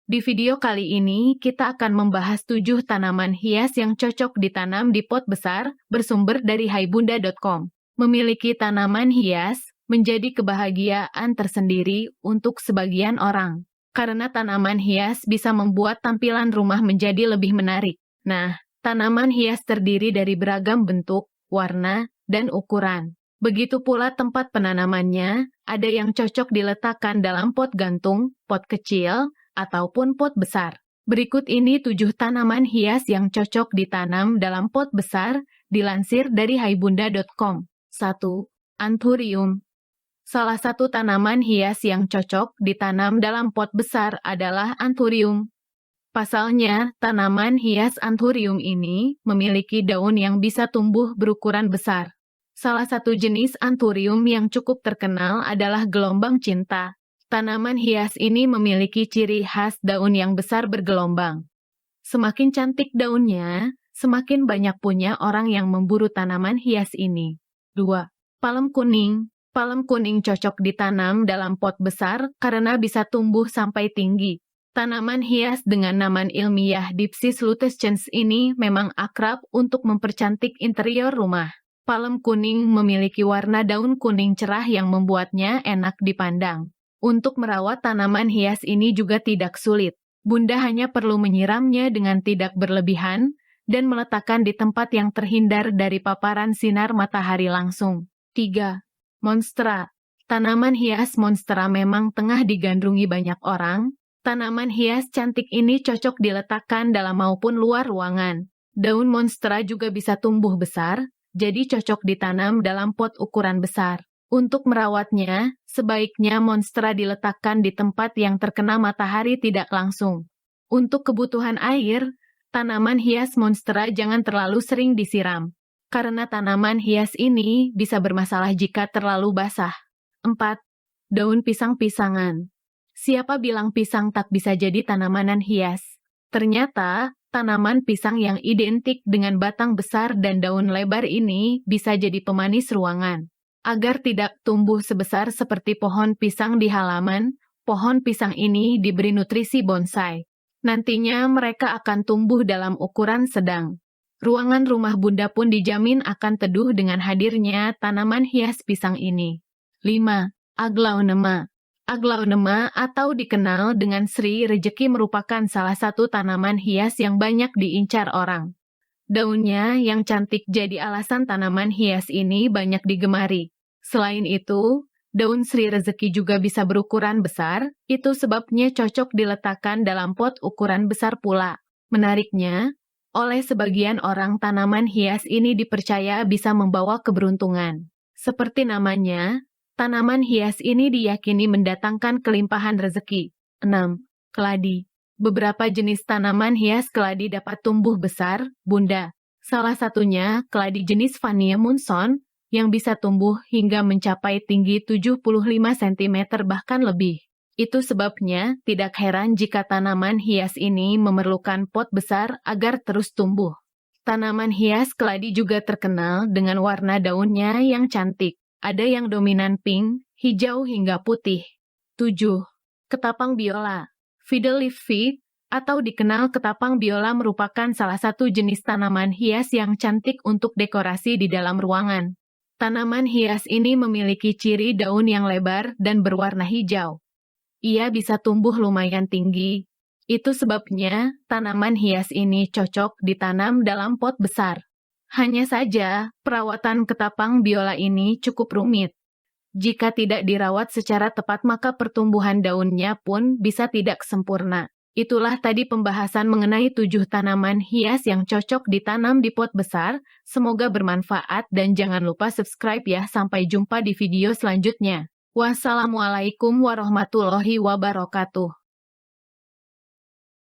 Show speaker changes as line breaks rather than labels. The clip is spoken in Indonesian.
Di video kali ini, kita akan membahas 7 tanaman hias yang cocok ditanam di pot besar bersumber dari haibunda.com. Memiliki tanaman hias menjadi kebahagiaan tersendiri untuk sebagian orang, karena tanaman hias bisa membuat tampilan rumah menjadi lebih menarik. Nah, tanaman hias terdiri dari beragam bentuk, warna, dan ukuran. Begitu pula tempat penanamannya, ada yang cocok diletakkan dalam pot gantung, pot kecil, ataupun pot besar. Berikut ini 7 tanaman hias yang cocok ditanam dalam pot besar, dilansir dari haibunda.com. 1. Anthurium. Salah satu tanaman hias yang cocok ditanam dalam pot besar adalah anthurium. Pasalnya, tanaman hias anthurium ini memiliki daun yang bisa tumbuh berukuran besar. Salah satu jenis anthurium yang cukup terkenal adalah gelombang cinta. Tanaman hias ini memiliki ciri khas daun yang besar bergelombang. Semakin cantik daunnya, semakin banyak punya orang yang memburu tanaman hias ini. 2. Palem kuning. Palem kuning cocok ditanam dalam pot besar karena bisa tumbuh sampai tinggi. Tanaman hias dengan nama ilmiah Dipsis lutescens ini memang akrab untuk mempercantik interior rumah. Palem kuning memiliki warna daun kuning cerah yang membuatnya enak dipandang. Untuk merawat tanaman hias ini juga tidak sulit. Bunda hanya perlu menyiramnya dengan tidak berlebihan dan meletakkan di tempat yang terhindar dari paparan sinar matahari langsung. 3. Monstera. Tanaman hias monstera memang tengah digandrungi banyak orang. Tanaman hias cantik ini cocok diletakkan dalam maupun luar ruangan. Daun monstera juga bisa tumbuh besar, jadi cocok ditanam dalam pot ukuran besar. Untuk merawatnya, sebaiknya monstera diletakkan di tempat yang terkena matahari tidak langsung. Untuk kebutuhan air, tanaman hias monstera jangan terlalu sering disiram, karena tanaman hias ini bisa bermasalah jika terlalu basah. 4. Daun pisang-pisangan. Siapa bilang pisang tak bisa jadi tanaman hias? Ternyata, tanaman pisang yang identik dengan batang besar dan daun lebar ini bisa jadi pemanis ruangan. Agar tidak tumbuh sebesar seperti pohon pisang di halaman, pohon pisang ini diberi nutrisi bonsai. Nantinya mereka akan tumbuh dalam ukuran sedang. Ruangan rumah Bunda pun dijamin akan teduh dengan hadirnya tanaman hias pisang ini. 5. Aglaonema. Aglaonema atau dikenal dengan Sri Rejeki merupakan salah satu tanaman hias yang banyak diincar orang. Daunnya yang cantik jadi alasan tanaman hias ini banyak digemari. Selain itu, daun Sri Rezeki juga bisa berukuran besar, itu sebabnya cocok diletakkan dalam pot ukuran besar pula. Menariknya, oleh sebagian orang tanaman hias ini dipercaya bisa membawa keberuntungan. Seperti namanya, tanaman hias ini diyakini mendatangkan kelimpahan rezeki. 6. Keladi. Beberapa jenis tanaman hias keladi dapat tumbuh besar, Bunda. Salah satunya keladi jenis Vanilla Munson yang bisa tumbuh hingga mencapai tinggi 75 cm bahkan lebih. Itu sebabnya tidak heran jika tanaman hias ini memerlukan pot besar agar terus tumbuh. Tanaman hias keladi juga terkenal dengan warna daunnya yang cantik. Ada yang dominan pink, hijau hingga putih. 7. Ketapang biola. Fiddleleaf Fig atau dikenal ketapang biola merupakan salah satu jenis tanaman hias yang cantik untuk dekorasi di dalam ruangan. Tanaman hias ini memiliki ciri daun yang lebar dan berwarna hijau. Ia bisa tumbuh lumayan tinggi. Itu sebabnya tanaman hias ini cocok ditanam dalam pot besar. Hanya saja, perawatan ketapang biola ini cukup rumit. Jika tidak dirawat secara tepat maka pertumbuhan daunnya pun bisa tidak sempurna. Itulah tadi pembahasan mengenai 7 tanaman hias yang cocok ditanam di pot besar. Semoga bermanfaat dan jangan lupa subscribe ya. Sampai jumpa di video selanjutnya. Wassalamualaikum warahmatullahi wabarakatuh.